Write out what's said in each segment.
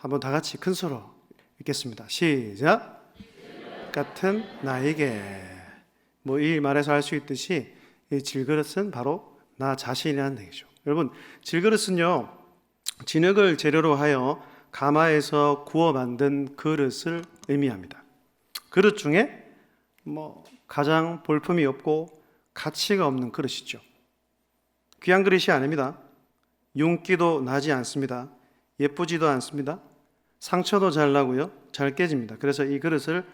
한번 다 같이 큰 소리로 읽겠습니다. 시작. 같은 나에게. 이 말에서 알 수 있듯이 이 질그릇은 바로 나 자신이라는 얘기죠. 여러분, 질그릇은요, 진흙을 재료로 하여 가마에서 구워 만든 그릇을 의미합니다. 그릇 중에 가장 볼품이 없고 가치가 없는 그릇이죠. 귀한 그릇이 아닙니다. 윤기도 나지 않습니다. 예쁘지도 않습니다. 상처도 잘 나고요, 잘 깨집니다. 그래서 이 그릇을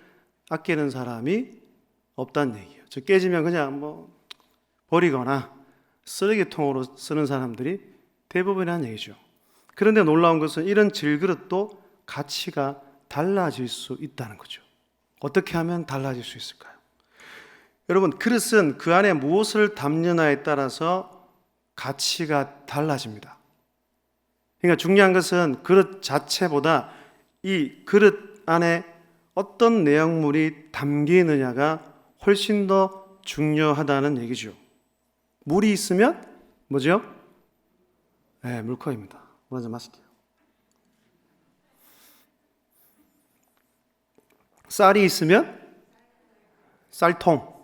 아끼는 사람이 없다는 얘기예요. 저 깨지면 그냥 버리거나 쓰레기통으로 쓰는 사람들이 대부분이라는 얘기죠. 그런데 놀라운 것은 이런 질그릇도 가치가 달라질 수 있다는 거죠. 어떻게 하면 달라질 수 있을까요? 여러분, 그릇은 그 안에 무엇을 담느냐에 따라서 가치가 달라집니다. 그러니까 중요한 것은 그릇 자체보다 이 그릇 안에 어떤 내용물이 담기느냐가 훨씬 더 중요하다는 얘기죠. 물이 있으면 뭐죠? 네, 물컵입니다. 물 한잔 마실게요. 쌀이 있으면 쌀통.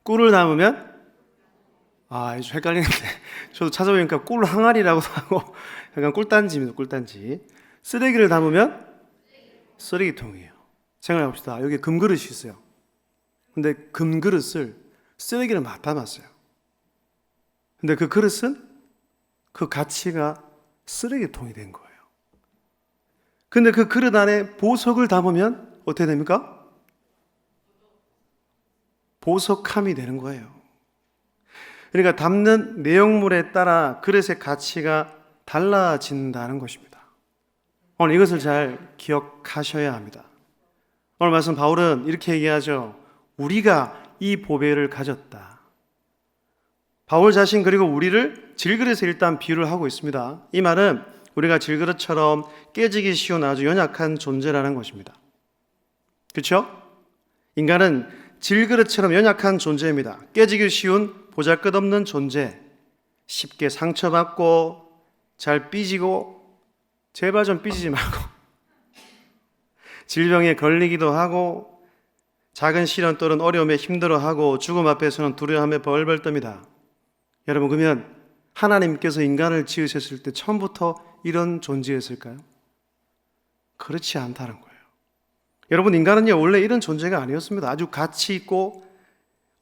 꿀을 담으면 좀 헷갈리는데 저도 찾아보니까 꿀 항아리라고도 하고 약간 꿀단지입니다. 꿀단지. 쓰레기를 담으면 쓰레기통이에요. 생각해 봅시다. 여기 금그릇이 있어요. 근데 금그릇을 쓰레기를 막 담았어요. 근데 그 그릇은 그 가치가 쓰레기통이 된 거예요. 근데 그 그릇 안에 보석을 담으면 어떻게 됩니까? 보석함이 되는 거예요. 그러니까 담는 내용물에 따라 그릇의 가치가 달라진다는 것입니다. 오늘 이것을 잘 기억하셔야 합니다. 오늘 말씀 바울은 이렇게 얘기하죠. 우리가 이 보배를 가졌다. 바울 자신 그리고 우리를 질그릇에 일단 비유를 하고 있습니다. 이 말은 우리가 질그릇처럼 깨지기 쉬운 아주 연약한 존재라는 것입니다. 그렇죠? 인간은 질그릇처럼 연약한 존재입니다. 깨지기 쉬운 보잘것없는 존재, 쉽게 상처받고 잘 삐지고, 제발 좀 삐지지 말고, 질병에 걸리기도 하고, 작은 시련 또는 어려움에 힘들어하고, 죽음 앞에서는 두려움에 벌벌 떱니다. 여러분, 그러면 하나님께서 인간을 지으셨을 때 처음부터 이런 존재였을까요? 그렇지 않다는 거예요. 여러분, 인간은요 원래 이런 존재가 아니었습니다. 아주 가치 있고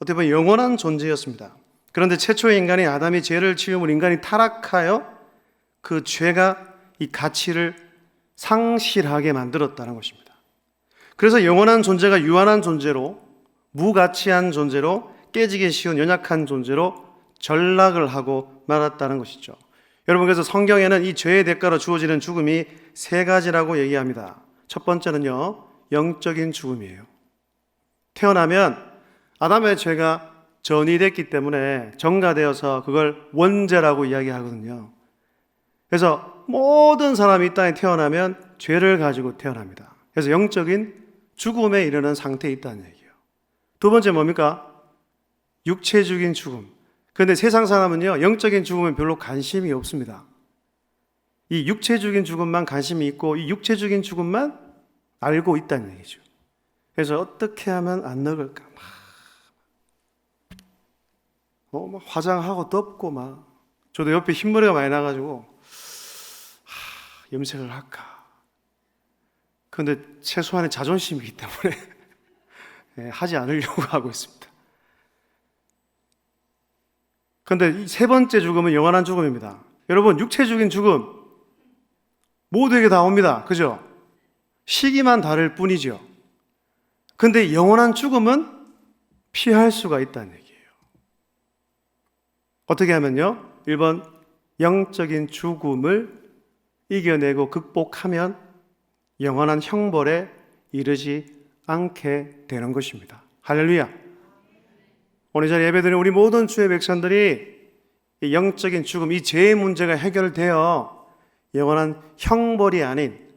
어떻게 보면 영원한 존재였습니다. 그런데 최초의 인간이 아담이 죄를 지음으로 인간이 타락하여 그 죄가 이 가치를 상실하게 만들었다는 것입니다. 그래서 영원한 존재가 유한한 존재로, 무가치한 존재로, 깨지기 쉬운 연약한 존재로 전락을 하고 말았다는 것이죠. 여러분, 그래서 성경에는 이 죄의 대가로 주어지는 죽음이 세 가지라고 얘기합니다. 첫 번째는요, 영적인 죽음이에요. 태어나면 아담의 죄가 전이됐기 때문에 전가되어서 그걸 원죄라고 이야기하거든요. 그래서 모든 사람이 이 땅에 태어나면 죄를 가지고 태어납니다. 그래서 영적인 죽음에 이르는 상태에 있다는 얘기예요. 두 번째 뭡니까? 육체적인 죽음. 그런데 세상 사람은요, 영적인 죽음에 별로 관심이 없습니다. 이 육체적인 죽음만 관심이 있고 이 육체적인 죽음만 알고 있다는 얘기죠. 그래서 어떻게 하면 안 늙을까? 막 화장하고 덮고 저도 옆에 흰머리가 많이 나가지고 염색을 할까? 그런데 최소한의 자존심이기 때문에 하지 않으려고 하고 있습니다. 그런데 세 번째 죽음은 영원한 죽음입니다. 여러분, 육체적인 죽음 모두에게 다 옵니다. 그죠? 시기만 다를 뿐이죠. 그런데 영원한 죽음은 피할 수가 있다는 얘기예요. 어떻게 하면요? 1번, 영적인 죽음을 이겨내고 극복하면 영원한 형벌에 이르지 않게 되는 것입니다. 할렐루야. 오늘 이 자리에 예배드리는 우리 모든 주의 백성들이 이 영적인 죽음, 이 죄의 문제가 해결되어 영원한 형벌이 아닌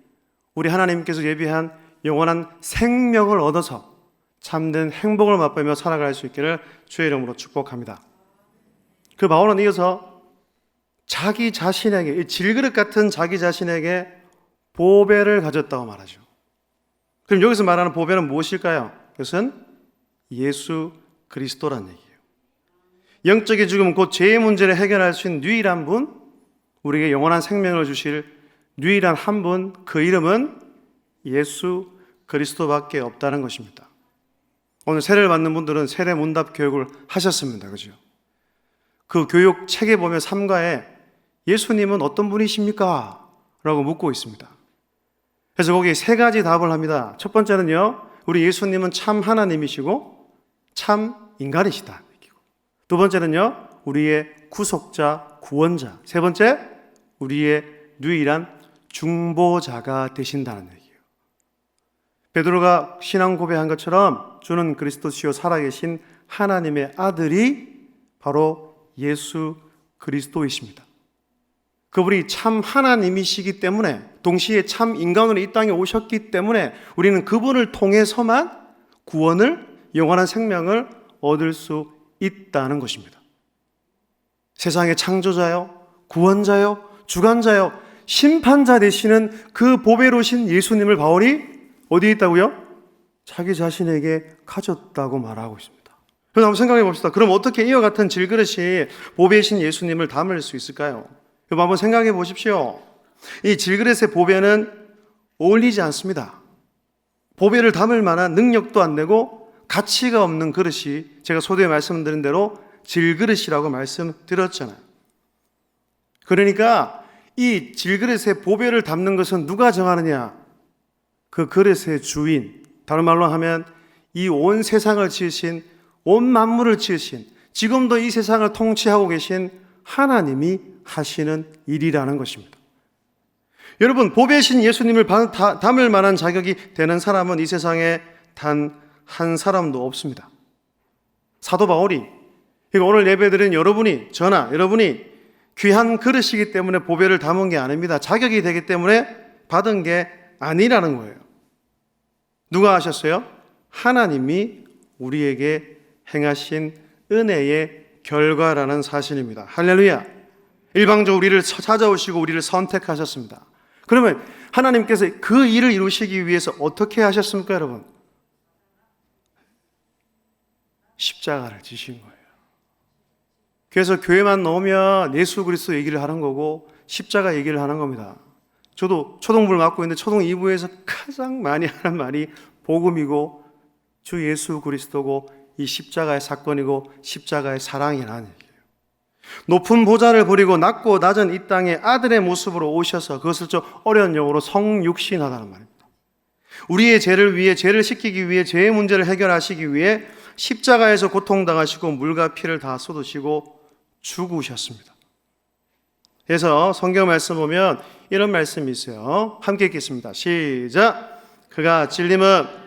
우리 하나님께서 예비한 영원한 생명을 얻어서 참된 행복을 맛보며 살아갈 수 있기를 주의 이름으로 축복합니다. 그 바울은 이어서 자기 자신에게, 이 질그릇 같은 자기 자신에게 보배를 가졌다고 말하죠. 그럼 여기서 말하는 보배는 무엇일까요? 그것은 예수 그리스도란 얘기예요. 영적인 죽음, 곧 죄의 문제를 해결할 수 있는 유일한 분, 우리에게 영원한 생명을 주실 유일한 한 분, 그 이름은 예수 그리스도밖에 없다는 것입니다. 오늘 세례를 받는 분들은 세례 문답 교육을 하셨습니다. 그죠? 그 교육 책에 보면 3가에 예수님은 어떤 분이십니까? 라고 묻고 있습니다. 그래서 거기에 3가지 답을 합니다. 첫 번째는요, 우리 예수님은 참 하나님이시고 참 인간이시다. 두 번째는요, 우리의 구속자, 구원자. 세 번째, 우리의 유일한 중보자가 되신다는 얘기예요. 베드로가 신앙 고백한 것처럼 주는 그리스도시요 살아계신 하나님의 아들이 바로 예수 그리스도이십니다. 그분이 참 하나님이시기 때문에, 동시에 참 인간으로 이 땅에 오셨기 때문에 우리는 그분을 통해서만 구원을, 영원한 생명을 얻을 수 있다는 것입니다. 세상의 창조자요, 구원자요, 주관자요, 심판자 되시는 그 보배로우신 예수님을 바울이 어디에 있다고요? 자기 자신에게 가졌다고 말하고 있습니다. 그럼 한번 생각해 봅시다. 그럼 어떻게 이와 같은 질그릇이 보배이신 예수님을 담을 수 있을까요? 여러분 한번 생각해 보십시오. 이 질그릇의 보배는 어울리지 않습니다. 보배를 담을 만한 능력도 안 되고 가치가 없는 그릇이, 제가 소두에 말씀드린 대로 질그릇이라고 말씀드렸잖아요. 그러니까 이 질그릇의 보배를 담는 것은 누가 정하느냐? 그 그릇의 주인, 다른 말로 하면 이 온 세상을 지으신, 온 만물을 지으신, 지금도 이 세상을 통치하고 계신 하나님이 하시는 일이라는 것입니다. 여러분, 보배신 예수님을 담을 만한 자격이 되는 사람은 이 세상에 단 한 사람도 없습니다. 사도 바울이, 오늘 예배드린 여러분이, 저나 여러분이 귀한 그릇이기 때문에 보배를 담은 게 아닙니다. 자격이 되기 때문에 받은 게 아니라는 거예요. 누가 하셨어요? 하나님이 우리에게 행하신 은혜의 결과라는 사실입니다. 할렐루야. 일방적으로 우리를 찾아오시고 우리를 선택하셨습니다. 그러면 하나님께서 그 일을 이루시기 위해서 어떻게 하셨습니까, 여러분? 십자가를 지신 거예요. 그래서 교회만 나오면 예수 그리스도 얘기를 하는 거고 십자가 얘기를 하는 겁니다. 저도 초등부를 맡고 있는데 초등 2부에서 가장 많이 하는 말이 복음이고 주 예수 그리스도고 이 십자가의 사건이고 십자가의 사랑이라는 얘기예요. 높은 보좌를 버리고 낮고 낮은 이 땅에 아들의 모습으로 오셔서, 그것을 좀 어려운 용어로 성육신하다는 말입니다. 우리의 죄를 위해, 죄를 씻기기 위해, 죄의 문제를 해결하시기 위해 십자가에서 고통당하시고 물과 피를 다 쏟으시고 죽으셨습니다. 그래서 성경 말씀 보면 이런 말씀이 있어요. 함께 읽겠습니다. 시작. 그가 찔림은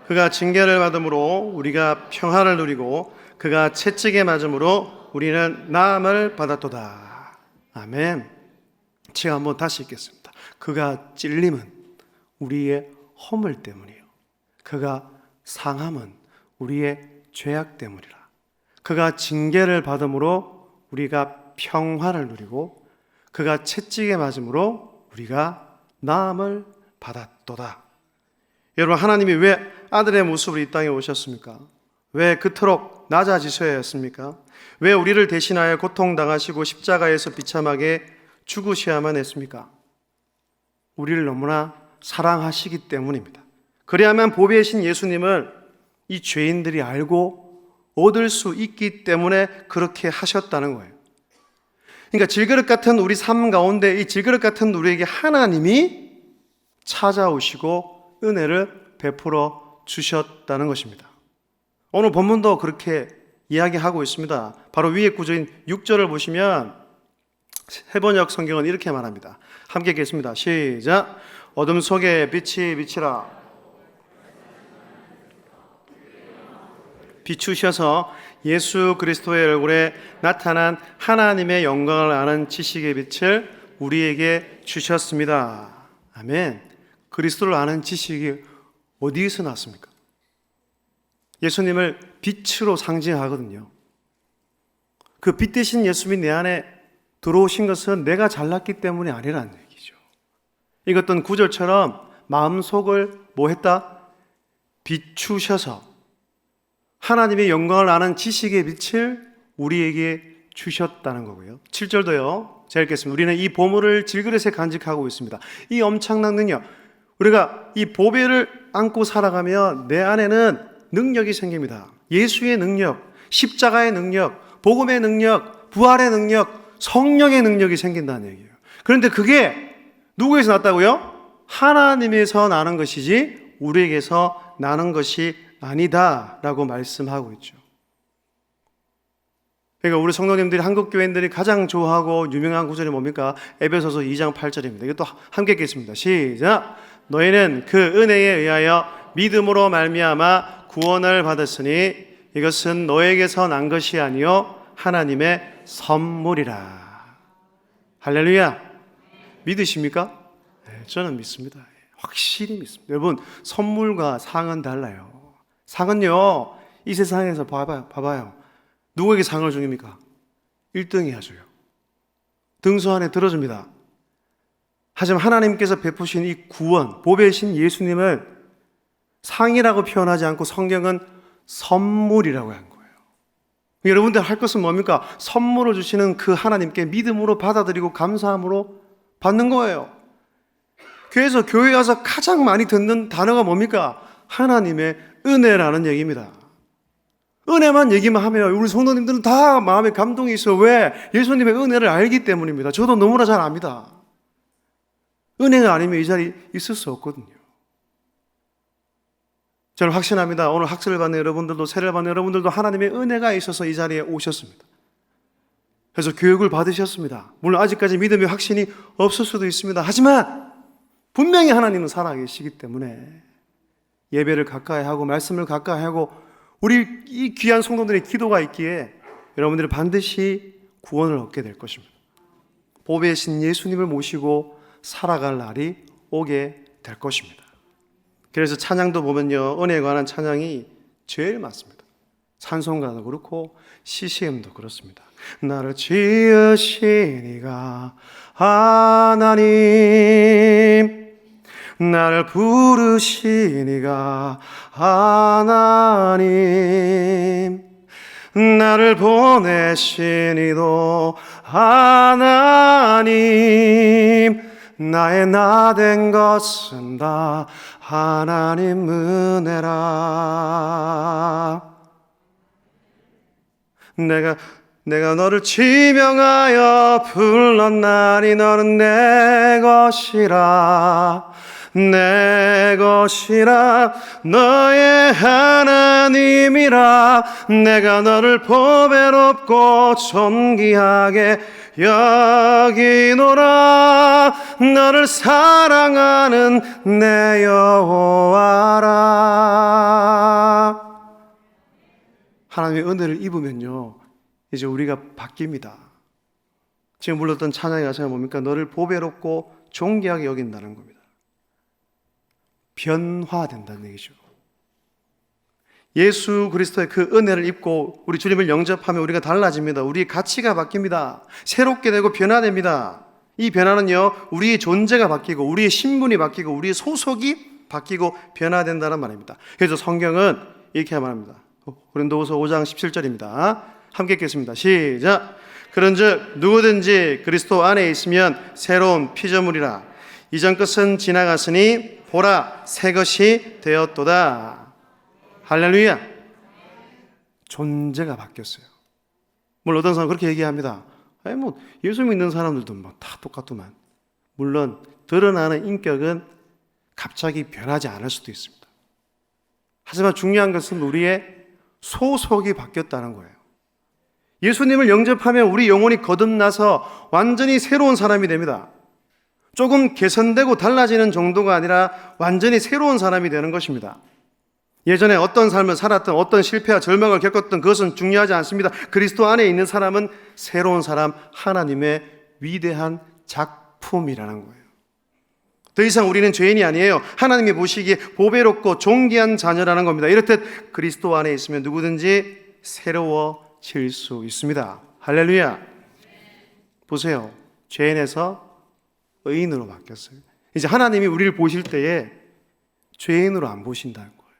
그가 징계를 받음으로 우리가 평화를 누리고 그가 채찍에 맞음으로 우리는 나음을 받았도다. 아멘. 제가 한번 다시 읽겠습니다. 그가 찔림은 우리의 허물 때문이요, 그가 상함은 우리의 죄악 때문이라. 그가 징계를 받음으로 우리가 평화를 누리고 그가 채찍에 맞음으로 우리가 나음을 받았도다. 여러분, 하나님이 왜 아들의 모습으로 이 땅에 오셨습니까? 왜 그토록 낮아지셔야 했습니까? 왜 우리를 대신하여 고통당하시고 십자가에서 비참하게 죽으셔야만 했습니까? 우리를 너무나 사랑하시기 때문입니다. 그래야만 보배이신 예수님을 이 죄인들이 알고 얻을 수 있기 때문에 그렇게 하셨다는 거예요. 그러니까 질그릇 같은 우리 삶 가운데 이 질그릇 같은 우리에게 하나님이 찾아오시고 은혜를 베풀어 주셨다는 것입니다. 오늘 본문도 그렇게 이야기하고 있습니다. 바로 위의 구조인 6절을 보시면 해번역 성경은 이렇게 말합니다. 함께 읽겠습니다. 시작. 어둠 속에 빛이 비치라. 비추셔서 예수 그리스도의 얼굴에 나타난 하나님의 영광을 아는 지식의 빛을 우리에게 주셨습니다. 아멘. 그리스도를 아는 지식이 어디에서 났습니까? 예수님을 빛으로 상징하거든요. 그 빛 대신 예수님이 내 안에 들어오신 것은 내가 잘났기 때문이 아니라는 얘기죠. 이것은 구절처럼 마음속을 뭐 했다? 비추셔서 하나님의 영광을 아는 지식의 빛을 우리에게 주셨다는 거고요. 7절도요. 제가 읽겠습니다. 우리는 이 보물을 질그릇에 간직하고 있습니다. 이 엄청난 능력, 우리가 이 보배를 안고 살아가면 내 안에는 능력이 생깁니다. 예수의 능력, 십자가의 능력, 복음의 능력, 부활의 능력, 성령의 능력이 생긴다는 얘기예요. 그런데 그게 누구에서 났다고요? 하나님에서 나는 것이지 우리에게서 나는 것이 아니다라고 말씀하고 있죠. 그러니까 우리 성도님들이, 한국 교인들이 가장 좋아하고 유명한 구절이 뭡니까? 에베소서 2장 8절입니다. 이것도 함께 읽겠습니다. 시작. 너희는 그 은혜에 의하여 믿음으로 말미암아 구원을 받았으니 이것은 너에게서 난 것이 아니요 하나님의 선물이라. 할렐루야. 믿으십니까? 네, 저는 믿습니다. 확실히 믿습니다. 여러분, 선물과 상은 달라요. 상은요, 이 세상에서 봐봐요. 누구에게 상을 줍니까? 1등이 해줘요. 등수 안에 들어줍니다. 하지만 하나님께서 베푸신 이 구원, 보배신 예수님을 상이라고 표현하지 않고 성경은 선물이라고 한 거예요. 여러분들 할 것은 뭡니까? 선물을 주시는 그 하나님께 믿음으로 받아들이고 감사함으로 받는 거예요. 그래서 교회 와서 가장 많이 듣는 단어가 뭡니까? 하나님의 은혜라는 얘기입니다. 은혜만 얘기만 하면 우리 성도님들은 다 마음에 감동이 있어요. 왜? 예수님의 은혜를 알기 때문입니다. 저도 너무나 잘 압니다. 은혜가 아니면 이 자리에 있을 수 없거든요. 저는 확신합니다. 오늘 학설을 받는 여러분들도, 세례를 받는 여러분들도 하나님의 은혜가 있어서 이 자리에 오셨습니다. 그래서 교육을 받으셨습니다. 물론 아직까지 믿음의 확신이 없을 수도 있습니다. 하지만 분명히 하나님은 살아계시기 때문에 예배를 가까이 하고 말씀을 가까이 하고 우리 이 귀한 성도들의 기도가 있기에 여러분들이 반드시 구원을 얻게 될 것입니다. 보배신 예수님을 모시고 살아갈 날이 오게 될 것입니다. 그래서 찬양도 보면요, 은혜에 관한 찬양이 제일 많습니다. 찬송가도 그렇고 CCM도 그렇습니다. 나를 지으신 이가 하나님, 나를 부르신 이가 하나님, 나를 보내신 이도 하나님, 나의 나 된 것은 다 하나님 은혜라. 내가 너를 지명하여 불렀나니 너는 내 것이라, 내 것이라, 너의 하나님이라. 내가 너를 보배롭고 존귀하게 여기노라. 너를 사랑하는 내 여호와라. 하나님의 은혜를 입으면요, 이제 우리가 바뀝니다. 지금 불렀던 찬양의 가사가 뭡니까? 너를 보배롭고 존귀하게 여긴다는 겁니다. 변화된다는 얘기죠. 예수 그리스도의 그 은혜를 입고 우리 주님을 영접하면 우리가 달라집니다. 우리의 가치가 바뀝니다. 새롭게 되고 변화됩니다. 이 변화는요, 우리의 존재가 바뀌고 우리의 신분이 바뀌고 우리의 소속이 바뀌고 변화된다는 말입니다. 그래서 성경은 이렇게 말합니다. 고린도후서 5장 17절입니다. 함께 읽겠습니다. 시작. 그런즉 누구든지 그리스도 안에 있으면 새로운 피조물이라. 이전 것은 지나갔으니 보라 새 것이 되었도다. 할렐루야. 존재가 바뀌었어요. 물론 어떤 사람은 그렇게 얘기합니다. 예수 믿는 사람들도 다 똑같더만. 물론 드러나는 인격은 갑자기 변하지 않을 수도 있습니다. 하지만 중요한 것은 우리의 소속이 바뀌었다는 거예요. 예수님을 영접하면 우리 영혼이 거듭나서 완전히 새로운 사람이 됩니다. 조금 개선되고 달라지는 정도가 아니라 완전히 새로운 사람이 되는 것입니다. 예전에 어떤 삶을 살았던, 어떤 실패와 절망을 겪었던 그것은 중요하지 않습니다. 그리스도 안에 있는 사람은 새로운 사람, 하나님의 위대한 작품이라는 거예요. 더 이상 우리는 죄인이 아니에요. 하나님이 보시기에 보배롭고 존귀한 자녀라는 겁니다. 이렇듯 그리스도 안에 있으면 누구든지 새로워질 수 있습니다. 할렐루야. 보세요. 죄인에서 의인으로 바뀌었어요. 이제 하나님이 우리를 보실 때에 죄인으로 안 보신다는 거예요.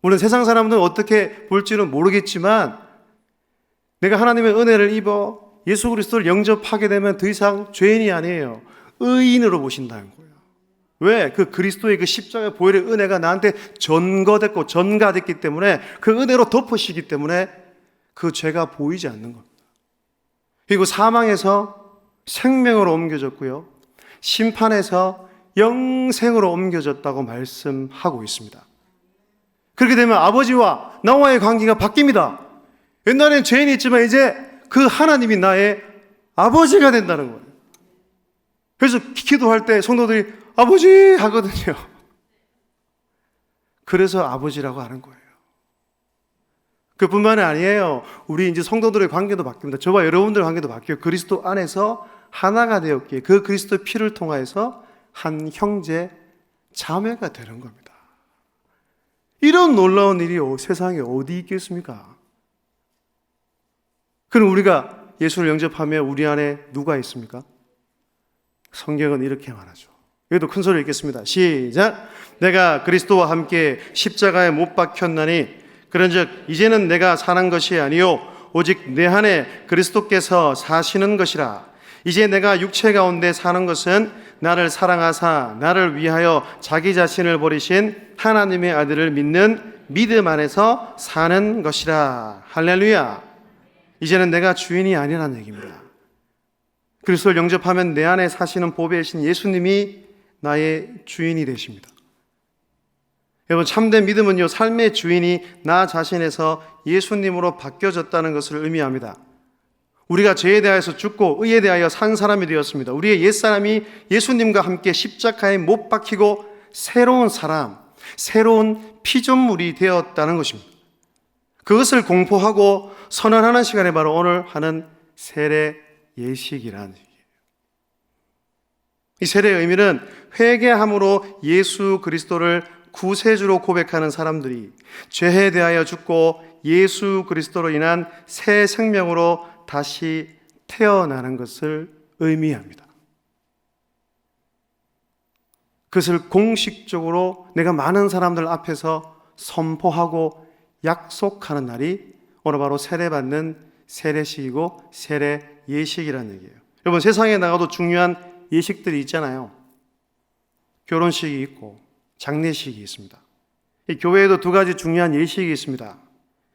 물론 세상 사람들은 어떻게 볼지는 모르겠지만 내가 하나님의 은혜를 입어 예수 그리스도를 영접하게 되면 더 이상 죄인이 아니에요. 의인으로 보신다는 거예요. 왜? 그 그리스도의 그 십자가의 보혈의 은혜가 나한테 전거됐고 전가됐기 때문에 그 은혜로 덮으시기 때문에 그 죄가 보이지 않는 겁니다. 그리고 사망에서 생명으로 옮겨졌고요. 심판에서 영생으로 옮겨졌다고 말씀하고 있습니다. 그렇게 되면 아버지와 나와의 관계가 바뀝니다. 옛날엔 죄인이 있지만 이제 그 하나님이 나의 아버지가 된다는 거예요. 그래서 기도할 때 성도들이 아버지 하거든요. 그래서 아버지라고 하는 거예요. 그뿐만이 아니에요. 우리 이제 성도들의 관계도 바뀝니다. 저와 여러분들의 관계도 바뀌어요. 그리스도 안에서 하나가 되었기에 그 그리스도의 피를 통하여서 한 형제 자매가 되는 겁니다. 이런 놀라운 일이 세상에 어디 있겠습니까? 그럼 우리가 예수를 영접하며 우리 안에 누가 있습니까? 성경은 이렇게 말하죠. 여기도 큰 소리 읽겠습니다. 시작. 내가 그리스도와 함께 십자가에 못 박혔나니 그런즉 이제는 내가 사는 것이 아니요 오직 내 안에 그리스도께서 사시는 것이라. 이제 내가 육체 가운데 사는 것은 나를 사랑하사 나를 위하여 자기 자신을 버리신 하나님의 아들을 믿는 믿음 안에서 사는 것이라. 할렐루야. 이제는 내가 주인이 아니라는 얘기입니다. 그리스도를 영접하면 내 안에 사시는 보배의 신 예수님이 나의 주인이 되십니다. 여러분, 참된 믿음은요, 삶의 주인이 나 자신에서 예수님으로 바뀌어졌다는 것을 의미합니다. 우리가 죄에 대하여서 죽고 의에 대하여 산 사람이 되었습니다. 우리의 옛사람이 예수님과 함께 십자가에 못 박히고 새로운 사람, 새로운 피조물이 되었다는 것입니다. 그것을 공포하고 선언하는 시간에 바로 오늘 하는 세례 예식이라는 얘기예요. 이 세례의 의미는 회개함으로 예수 그리스도를 구세주로 고백하는 사람들이 죄에 대하여 죽고 예수 그리스도로 인한 새 생명으로 다시 태어나는 것을 의미합니다. 그것을 공식적으로 내가 많은 사람들 앞에서 선포하고 약속하는 날이 오늘 바로 세례받는 세례식이고 세례 예식이라는 얘기예요. 여러분, 세상에 나가도 중요한 예식들이 있잖아요. 결혼식이 있고 장례식이 있습니다. 이 교회에도 두 가지 중요한 예식이 있습니다.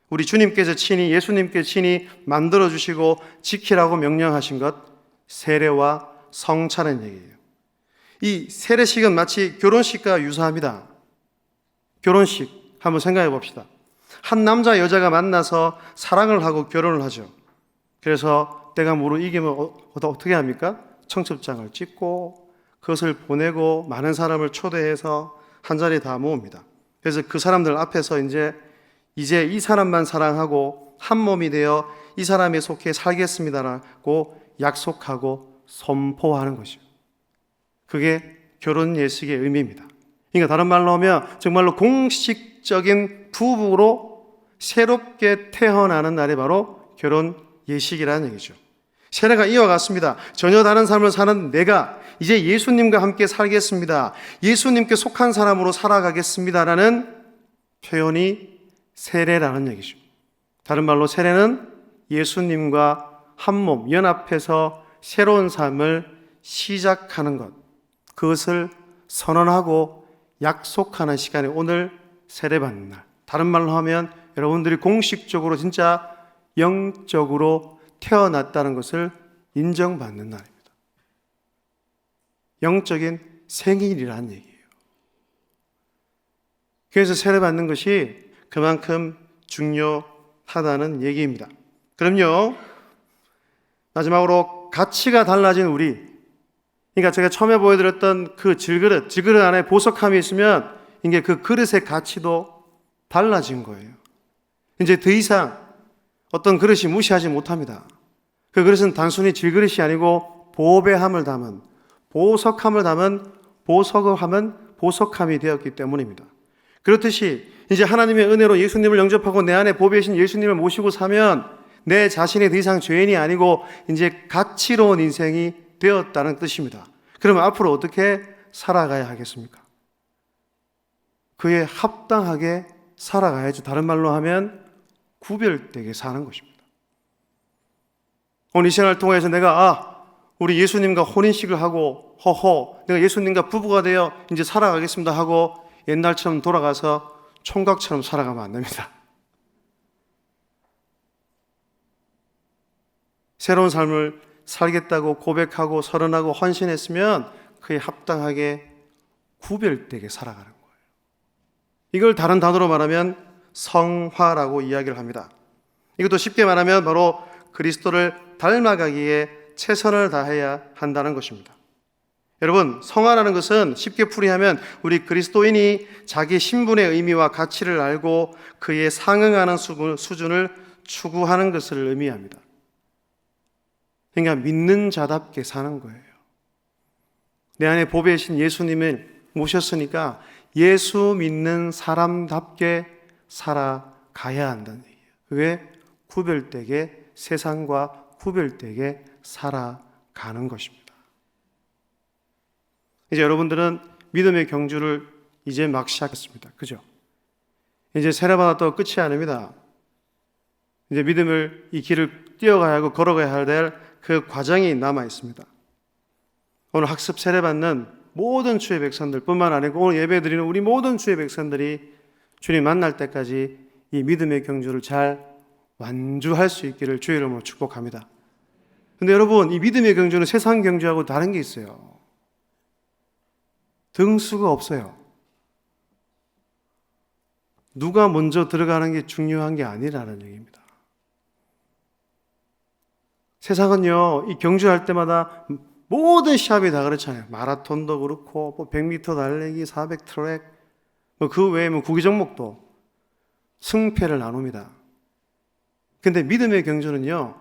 우리 주님께서 친히 예수님께서 친히 만들어주시고 지키라고 명령하신 것, 세례와 성찬의 얘기예요. 이 세례식은 마치 결혼식과 유사합니다. 결혼식 한번 생각해 봅시다. 한 남자 여자가 만나서 사랑을 하고 결혼을 하죠. 그래서 때가 무르익으면 어떻게 합니까? 청첩장을 찍고 그것을 보내고 많은 사람을 초대해서 한 자리에 다 모읍니다. 그래서 그 사람들 앞에서 이제 이 사람만 사랑하고 한 몸이 되어 이 사람에 속해 살겠습니다라고 약속하고 선포하는 것이죠. 그게 결혼 예식의 의미입니다. 그러니까 다른 말로 하면 정말로 공식적인 부부로 새롭게 태어나는 날이 바로 결혼 예식이라는 얘기죠. 세례가 이와 같습니다. 전혀 다른 삶을 사는 내가 이제 예수님과 함께 살겠습니다. 예수님께 속한 사람으로 살아가겠습니다라는 표현이 세례라는 얘기죠. 다른 말로 세례는 예수님과 한 몸 연합해서 새로운 삶을 시작하는 것, 그것을 선언하고 약속하는 시간이 오늘 세례받는 날. 다른 말로 하면 여러분들이 공식적으로 진짜 영적으로 태어났다는 것을 인정받는 날입니다. 영적인 생일이라는 얘기예요. 그래서 세례받는 것이 그만큼 중요하다는 얘기입니다. 그럼요, 마지막으로 가치가 달라진 우리, 그러니까 제가 처음에 보여드렸던 그 질그릇 안에 보석함이 있으면 이게 그 그릇의 가치도 달라진 거예요. 이제 더 이상 어떤 그릇이 무시하지 못합니다. 그 그릇은 단순히 질그릇이 아니고 보배함을 담은, 보석함을 담은, 보석을 함은 보석함이 되었기 때문입니다. 그렇듯이 이제 하나님의 은혜로 예수님을 영접하고 내 안에 보배이신 예수님을 모시고 사면 내 자신이 더 이상 죄인이 아니고 이제 가치로운 인생이 되었다는 뜻입니다. 그러면 앞으로 어떻게 살아가야 하겠습니까? 그에 합당하게 살아가야죠. 다른 말로 하면 구별되게 사는 것입니다. 오늘 이 시간을 통해서 내가 우리 예수님과 혼인식을 하고 내가 예수님과 부부가 되어 이제 살아가겠습니다 하고 옛날처럼 돌아가서 총각처럼 살아가면 안 됩니다. 새로운 삶을 살겠다고 고백하고 선언하고 헌신했으면 그에 합당하게 구별되게 살아가는 거예요. 이걸 다른 단어로 말하면 성화라고 이야기를 합니다. 이것도 쉽게 말하면 바로 그리스도를 닮아가기에 최선을 다해야 한다는 것입니다. 여러분, 성화라는 것은 쉽게 풀이하면 우리 그리스도인이 자기 신분의 의미와 가치를 알고 그에 상응하는 수준을 추구하는 것을 의미합니다. 그러니까 믿는 자답게 사는 거예요. 내 안에 보배이신 예수님을 모셨으니까 예수 믿는 사람답게 살아가야 한다는 얘기예요. 그게 구별되게 세상과 구별되게 살아가는 것입니다. 이제 여러분들은 믿음의 경주를 이제 막 시작했습니다. 그죠? 이제 세례받았다고 끝이 아닙니다. 이제 믿음을 이 길을 뛰어가야 하고 걸어가야 될 그 과정이 남아 있습니다. 오늘 학습 세례받는 모든 주의 백성들 뿐만 아니고 오늘 예배 드리는 우리 모든 주의 백성들이 주님 만날 때까지 이 믿음의 경주를 잘 완주할 수 있기를 주의 이름으로 축복합니다. 근데 여러분, 이 믿음의 경주는 세상 경주하고 다른 게 있어요. 등수가 없어요. 누가 먼저 들어가는 게 중요한 게 아니라는 얘기입니다. 세상은요, 이 경주할 때마다 모든 시합이 다 그렇잖아요. 마라톤도 그렇고, 100m 달리기, 400 트랙, 그 외에 구기 종목도 승패를 나눕니다. 근데 믿음의 경주는요,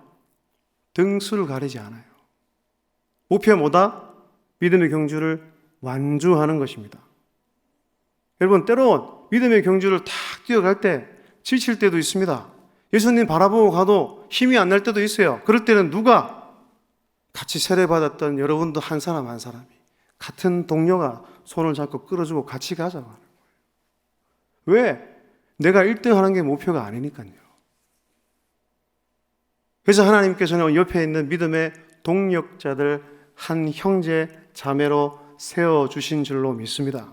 등수를 가리지 않아요. 목표가 뭐다? 믿음의 경주를 완주하는 것입니다. 여러분, 때론 믿음의 경주를 탁 뛰어갈 때 지칠 때도 있습니다. 예수님 바라보고 가도 힘이 안 날 때도 있어요. 그럴 때는 누가 같이 세례받았던 여러분도 한 사람 한 사람이 같은 동료가 손을 잡고 끌어주고 같이 가자고 하는 거예요. 왜? 내가 1등 하는 게 목표가 아니니까요. 그래서 하나님께서는 옆에 있는 믿음의 동력자들 한 형제 자매로 세워주신 줄로 믿습니다.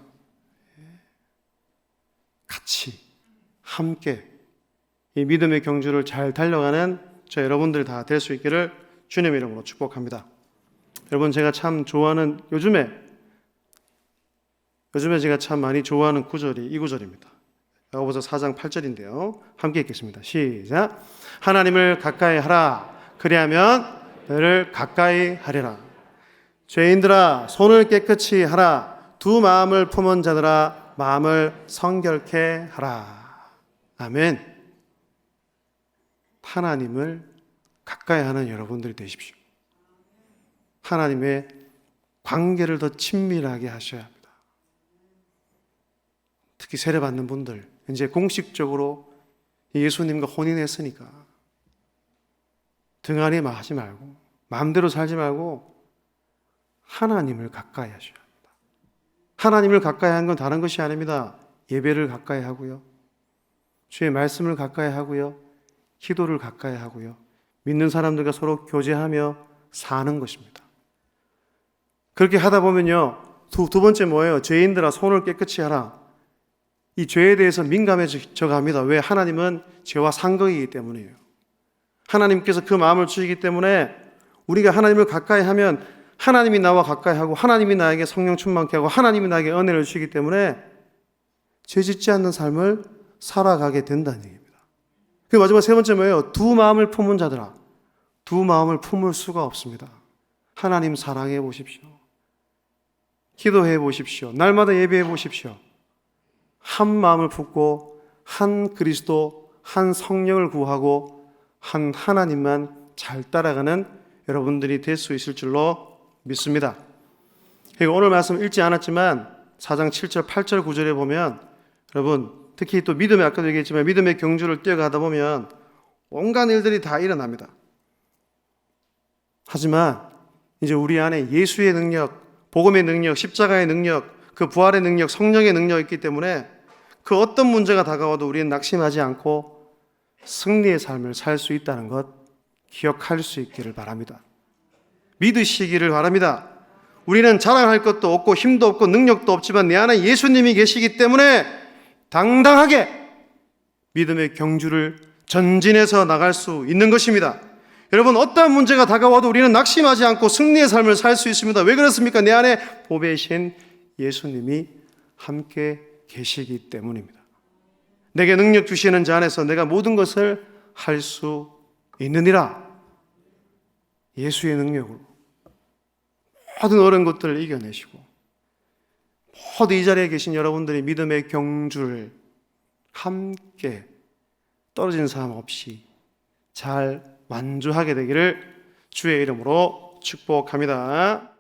같이 함께 이 믿음의 경주를 잘 달려가는 저 여러분들 다 될 수 있기를 주님의 이름으로 축복합니다. 여러분, 제가 참 좋아하는 요즘에 제가 참 많이 좋아하는 구절이 이 구절입니다. 야고보서 4장 8절인데요. 함께 읽겠습니다. 시작. 하나님을 가까이 하라. 그리하면 너를 가까이 하리라. 죄인들아, 손을 깨끗이 하라. 두 마음을 품은 자들아, 마음을 성결케 하라. 아멘. 하나님을 가까이 하는 여러분들이 되십시오. 하나님의 관계를 더 친밀하게 하셔야 합니다. 특히 세례받는 분들, 이제 공식적으로 예수님과 혼인했으니까 등한히 하지 말고 마음대로 살지 말고 하나님을 가까이 하셔야 합니다. 하나님을 가까이 하는 건 다른 것이 아닙니다. 예배를 가까이 하고요, 주의 말씀을 가까이 하고요, 기도를 가까이 하고요, 믿는 사람들과 서로 교제하며 사는 것입니다. 그렇게 하다 보면요, 두 번째 뭐예요? 죄인들아, 손을 깨끗이 하라. 이 죄에 대해서 민감해져 갑니다. 왜? 하나님은 죄와 상극이기 때문이에요. 하나님께서 그 마음을 주시기 때문에 우리가 하나님을 가까이 하면 하나님이 나와 가까이 하고 하나님이 나에게 성령 충만케 하고 하나님이 나에게 은혜를 주시기 때문에 죄 짓지 않는 삶을 살아가게 된다는 얘기입니다. 그 마지막 세 번째 뭐예요? 두 마음을 품은 자들아. 두 마음을 품을 수가 없습니다. 하나님 사랑해 보십시오. 기도해 보십시오. 날마다 예배해 보십시오. 한 마음을 품고 한 그리스도, 한 성령을 구하고 한 하나님만 잘 따라가는 여러분들이 될 수 있을 줄로 믿습니다. 그리고 오늘 말씀 읽지 않았지만 4장 7절, 8절, 9절에 보면 여러분, 특히 또 믿음의, 아까도 얘기했지만 믿음의 경주를 뛰어가다 보면 온갖 일들이 다 일어납니다. 하지만 이제 우리 안에 예수의 능력, 복음의 능력, 십자가의 능력, 그 부활의 능력, 성령의 능력이 있기 때문에 그 어떤 문제가 다가와도 우리는 낙심하지 않고 승리의 삶을 살 수 있다는 것 기억할 수 있기를 바랍니다. 믿으시기를 바랍니다. 우리는 자랑할 것도 없고 힘도 없고 능력도 없지만 내 안에 예수님이 계시기 때문에 당당하게 믿음의 경주를 전진해서 나갈 수 있는 것입니다. 여러분, 어떠한 문제가 다가와도 우리는 낙심하지 않고 승리의 삶을 살 수 있습니다. 왜 그렇습니까? 내 안에 보배신 예수님이 함께 계시기 때문입니다. 내게 능력 주시는 자 안에서 내가 모든 것을 할 수 있느니라. 예수의 능력으로 모든 어려운 것들을 이겨내시고 모두 이 자리에 계신 여러분들이 믿음의 경주를 함께 떨어진 사람 없이 잘 완주하게 되기를 주의 이름으로 축복합니다.